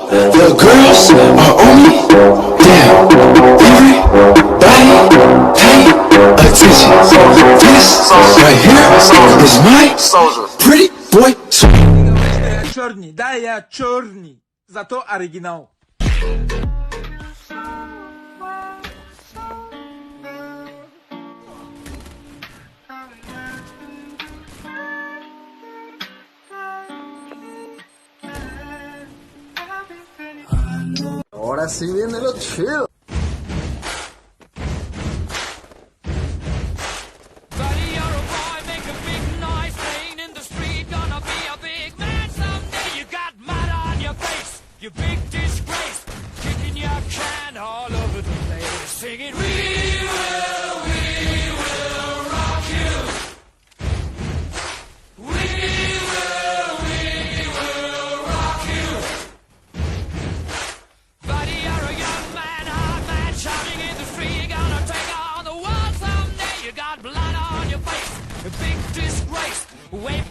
The girls are on me. Damn, everybody pay attention. This right here is my pretty boy. Я чорні, да, я чорні. Зато оригінал. Ahora sí viene lo chido. Buddy, you're a boy, make a big noise, playing in the street, gonna be a big man someday. You got mud on your face, you big disgrace, kicking your can all over the place, singing, we will rock you. We will rock you. Buddy, you're a young man, hard man, shouting in the street, you're gonna take on the world someday. You got blood on your face, a big disgrace. Wait.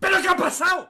¿Pero qué ha pasado?